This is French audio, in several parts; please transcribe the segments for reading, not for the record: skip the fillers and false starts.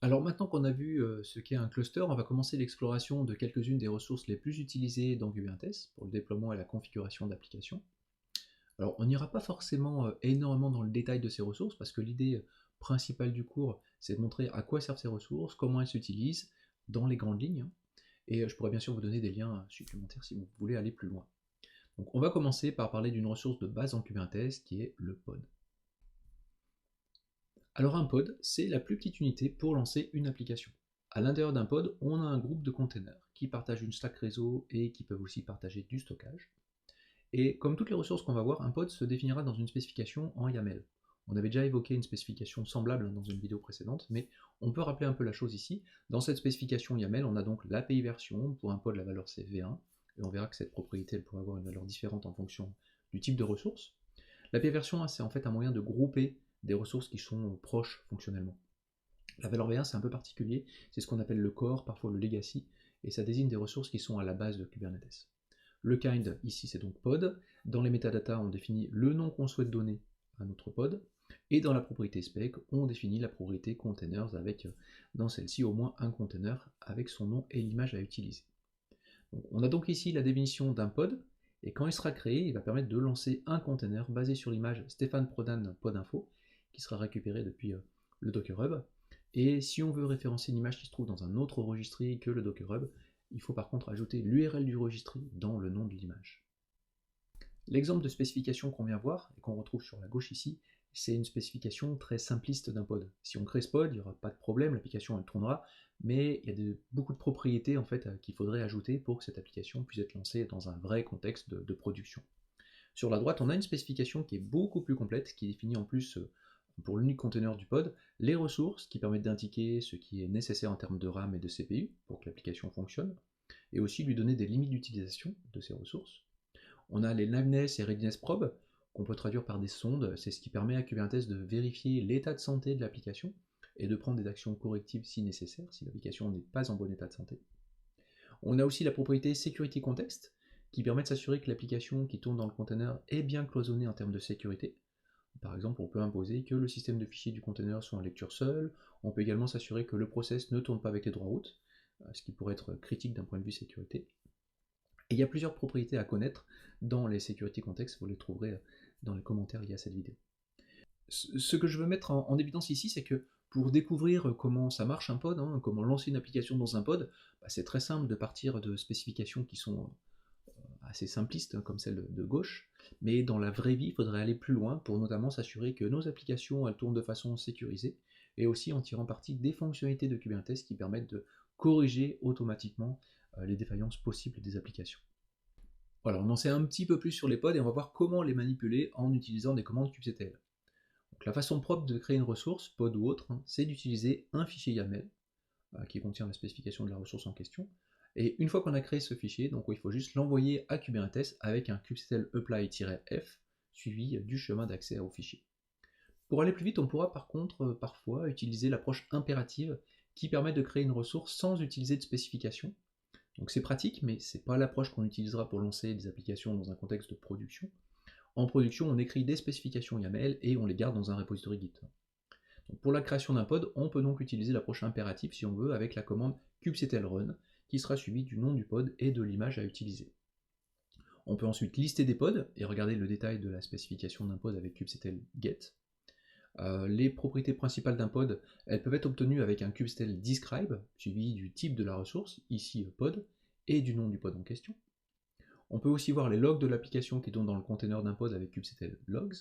Alors maintenant qu'on a vu ce qu'est un cluster, on va commencer l'exploration de quelques-unes des ressources les plus utilisées dans Kubernetes pour le déploiement et la configuration d'applications. Alors on n'ira pas forcément énormément dans le détail de ces ressources parce que l'idée principale du cours, c'est de montrer à quoi servent ces ressources, comment elles s'utilisent dans les grandes lignes, hein. Et je pourrais bien sûr vous donner des liens supplémentaires si vous voulez aller plus loin. Donc on va commencer par parler d'une ressource de base en Kubernetes qui est le pod. Alors un pod, c'est la plus petite unité pour lancer une application. À l'intérieur d'un pod, on a un groupe de containers qui partagent une stack réseau et qui peuvent aussi partager du stockage. Et comme toutes les ressources qu'on va voir, un pod se définira dans une spécification en YAML. On avait déjà évoqué une spécification semblable dans une vidéo précédente, mais on peut rappeler un peu la chose ici. Dans cette spécification YAML, on a donc l'API version, pour un pod la valeur c'est V1, et on verra que cette propriété elle pourrait avoir une valeur différente en fonction du type de ressource. L'API version, c'est en fait un moyen de grouper des ressources qui sont proches fonctionnellement. La valeur V1, c'est un peu particulier, c'est ce qu'on appelle le core, parfois le legacy, et ça désigne des ressources qui sont à la base de Kubernetes. Le kind, ici, c'est donc pod. Dans les métadatas, on définit le nom qu'on souhaite donner à notre pod. Et dans la propriété spec, on définit la propriété containers avec, dans celle-ci, au moins un container avec son nom et l'image à utiliser. Donc, on a donc ici la définition d'un pod, et quand il sera créé, il va permettre de lancer un container basé sur l'image Stéphane Prodan podinfo, qui sera récupéré depuis le Docker Hub. Et si on veut référencer une image qui se trouve dans un autre registry que le Docker Hub, il faut par contre ajouter l'URL du registry dans le nom de l'image. L'exemple de spécification qu'on vient voir, et qu'on retrouve sur la gauche ici, c'est une spécification très simpliste d'un pod. Si on crée ce pod, il n'y aura pas de problème, l'application elle tournera, mais il y a beaucoup de propriétés en fait qu'il faudrait ajouter pour que cette application puisse être lancée dans un vrai contexte de production. Sur la droite, on a une spécification qui est beaucoup plus complète, qui définit en plus pour l'unique conteneur du pod les ressources qui permettent d'indiquer ce qui est nécessaire en termes de RAM et de CPU pour que l'application fonctionne, et aussi lui donner des limites d'utilisation de ces ressources. On a les liveness et readiness probes, qu'on peut traduire par des sondes, c'est ce qui permet à Kubernetes de vérifier l'état de santé de l'application et de prendre des actions correctives si nécessaire, si l'application n'est pas en bon état de santé. On a aussi la propriété Security Context, qui permet de s'assurer que l'application qui tourne dans le container est bien cloisonnée en termes de sécurité. Par exemple, on peut imposer que le système de fichiers du container soit en lecture seule, on peut également s'assurer que le process ne tourne pas avec les droits routes, ce qui pourrait être critique d'un point de vue sécurité. Et il y a plusieurs propriétés à connaître dans les security contexts, vous les trouverez dans les commentaires liés à cette vidéo. Ce que je veux mettre en évidence ici, c'est que pour découvrir comment ça marche un pod, hein, comment lancer une application dans un pod, c'est très simple de partir de spécifications qui sont assez simplistes, hein, comme celle de gauche, mais dans la vraie vie, il faudrait aller plus loin pour notamment s'assurer que nos applications elles tournent de façon sécurisée, et aussi en tirant parti des fonctionnalités de Kubernetes qui permettent de corriger automatiquement les défaillances possibles des applications. Voilà, on en sait un petit peu plus sur les pods et on va voir comment les manipuler en utilisant des commandes kubectl. Donc la façon propre de créer une ressource, pod ou autre, hein, c'est d'utiliser un fichier YAML qui contient la spécification de la ressource en question. Et une fois qu'on a créé ce fichier, donc il faut juste l'envoyer à Kubernetes avec un kubectl apply-f suivi du chemin d'accès au fichier. Pour aller plus vite, on pourra par contre parfois utiliser l'approche impérative qui permet de créer une ressource sans utiliser de spécification. Donc c'est pratique, mais c'est pas l'approche qu'on utilisera pour lancer des applications dans un contexte de production. En production, on écrit des spécifications YAML et on les garde dans un repository Git. Donc pour la création d'un pod, on peut donc utiliser l'approche impérative si on veut avec la commande kubectl run qui sera suivie du nom du pod et de l'image à utiliser. On peut ensuite lister des pods et regarder le détail de la spécification d'un pod avec kubectl get. Les propriétés principales d'un pod, elles peuvent être obtenues avec un kubectl describe suivi du type de la ressource, ici pod, et du nom du pod en question. On peut aussi voir les logs de l'application qui tourne dans le container d'un pod avec kubectl logs.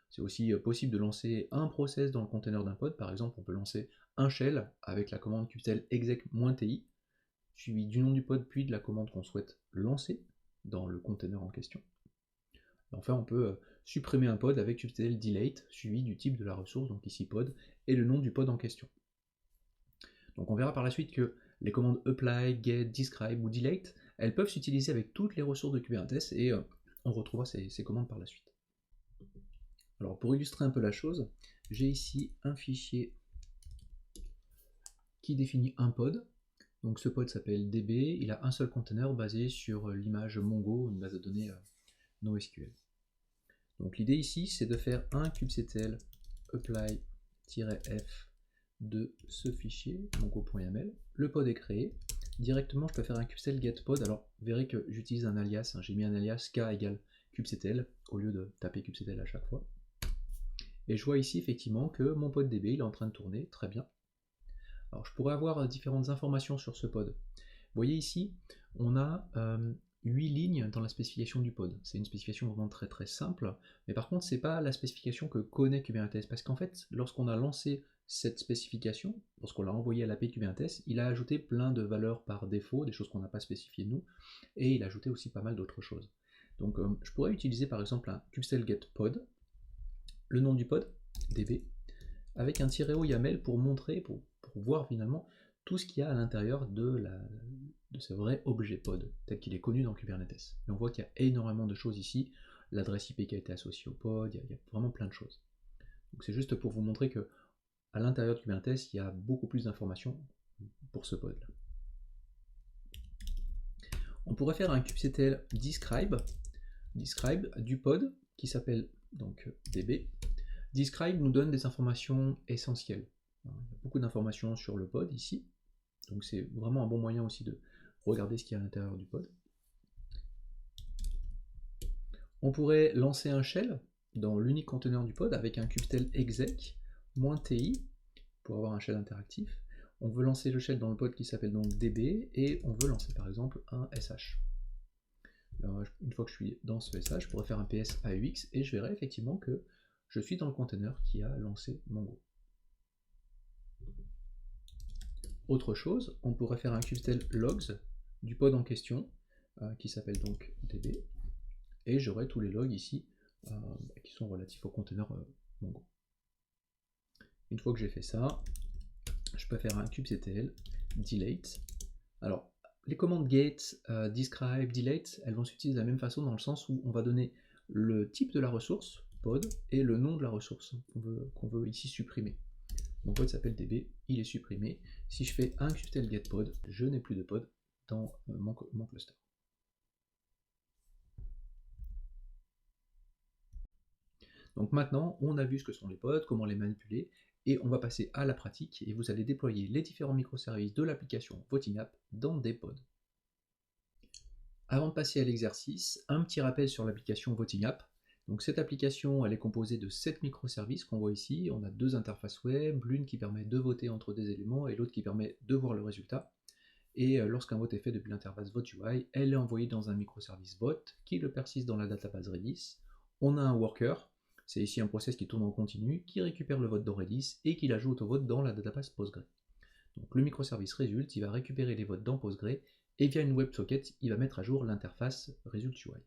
C'est aussi possible de lancer un process dans le container d'un pod. Par exemple, on peut lancer un shell avec la commande kubectl exec-ti, suivi du nom du pod puis de la commande qu'on souhaite lancer dans le container en question. Enfin, on peut supprimer un pod avec kubectl delete, suivi du type de la ressource, donc ici pod, et le nom du pod en question. Donc on verra par la suite que les commandes apply, get, describe ou delete, elles peuvent s'utiliser avec toutes les ressources de Kubernetes et on retrouvera ces commandes par la suite. Alors pour illustrer un peu la chose, j'ai ici un fichier qui définit un pod. Donc ce pod s'appelle db, il a un seul container basé sur l'image Mongo, une base de données NoSQL. Donc l'idée ici, c'est de faire un kubectl apply-f de ce fichier, mongo.yaml. Le pod est créé. Directement, je peux faire un kubectl get pod. Alors, vous verrez que j'utilise un alias. J'ai mis un alias k égale kubectl au lieu de taper kubectl à chaque fois. Et je vois ici effectivement que mon pod DB il est en train de tourner, très bien. Alors je pourrais avoir différentes informations sur ce pod. Vous voyez ici, on a 8 lignes dans la spécification du pod. C'est une spécification vraiment très très simple, mais par contre c'est pas la spécification que connaît Kubernetes, parce qu'en fait, lorsqu'on a lancé cette spécification, lorsqu'on l'a envoyé à l'API Kubernetes, il a ajouté plein de valeurs par défaut, des choses qu'on n'a pas spécifiées nous, et il a ajouté aussi pas mal d'autres choses. Donc je pourrais utiliser par exemple un kubectl get pod, le nom du pod, db, avec un -o YAML pour montrer, pour voir finalement tout ce qu'il y a à l'intérieur de ce vrai objet pod, tel qu'il est connu dans Kubernetes. Et on voit qu'il y a énormément de choses ici, l'adresse IP qui a été associée au pod, il y a vraiment plein de choses. Donc c'est juste pour vous montrer que à l'intérieur de Kubernetes, il y a beaucoup plus d'informations pour ce pod là. On pourrait faire un kubectl describe du pod qui s'appelle donc db. Describe nous donne des informations essentielles. Il y a beaucoup d'informations sur le pod ici, donc c'est vraiment un bon moyen aussi de regarder ce qu'il y a à l'intérieur du pod. On pourrait lancer un shell dans l'unique conteneur du pod avec un kubectl exec -ti pour avoir un shell interactif. On veut lancer le shell dans le pod qui s'appelle donc db et on veut lancer par exemple un sh. Alors, une fois que je suis dans ce sh, je pourrais faire un ps AUX et je verrai effectivement que je suis dans le conteneur qui a lancé Mongo. Autre chose, on pourrait faire un kubectl logs du pod en question, qui s'appelle donc db, et j'aurai tous les logs ici qui sont relatifs au conteneur Mongo. Une fois que j'ai fait ça, je peux faire un kubectl delete. Alors, les commandes get, describe, delete, elles vont s'utiliser de la même façon dans le sens où on va donner le type de la ressource, pod, et le nom de la ressource qu'on veut ici supprimer. Mon pod s'appelle db, il est supprimé. Si je fais un kubectl get pod, je n'ai plus de pod dans mon cluster. Donc maintenant, on a vu ce que sont les pods, comment les manipuler, et on va passer à la pratique, et vous allez déployer les différents microservices de l'application Voting App dans des pods. Avant de passer à l'exercice, un petit rappel sur l'application Voting App. Donc cette application, elle est composée de 7 microservices qu'on voit ici. On a 2 interfaces web, l'une qui permet de voter entre des éléments et l'autre qui permet de voir le résultat. Et lorsqu'un vote est fait depuis l'interface VoteUI, elle est envoyée dans un microservice vote qui le persiste dans la database Redis. On a un worker, c'est ici un process qui tourne en continu, qui récupère le vote dans Redis et qui l'ajoute au vote dans la database Postgre. Donc le microservice result, il va récupérer les votes dans Postgre et via une WebSocket, il va mettre à jour l'interface ResultUI.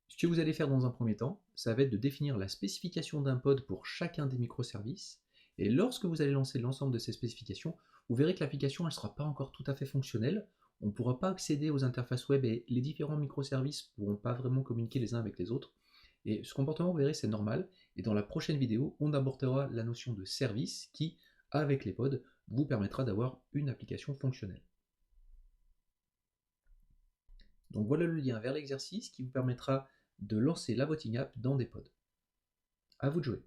Ce que vous allez faire dans un premier temps, ça va être de définir la spécification d'un pod pour chacun des microservices, et lorsque vous allez lancer l'ensemble de ces spécifications, vous verrez que l'application ne sera pas encore tout à fait fonctionnelle, on ne pourra pas accéder aux interfaces web et les différents microservices ne pourront pas vraiment communiquer les uns avec les autres, et ce comportement, vous verrez, c'est normal, et dans la prochaine vidéo, on abordera la notion de service qui, avec les pods, vous permettra d'avoir une application fonctionnelle. Donc voilà le lien vers l'exercice qui vous permettra de lancer la Voting App dans des pods. À vous de jouer.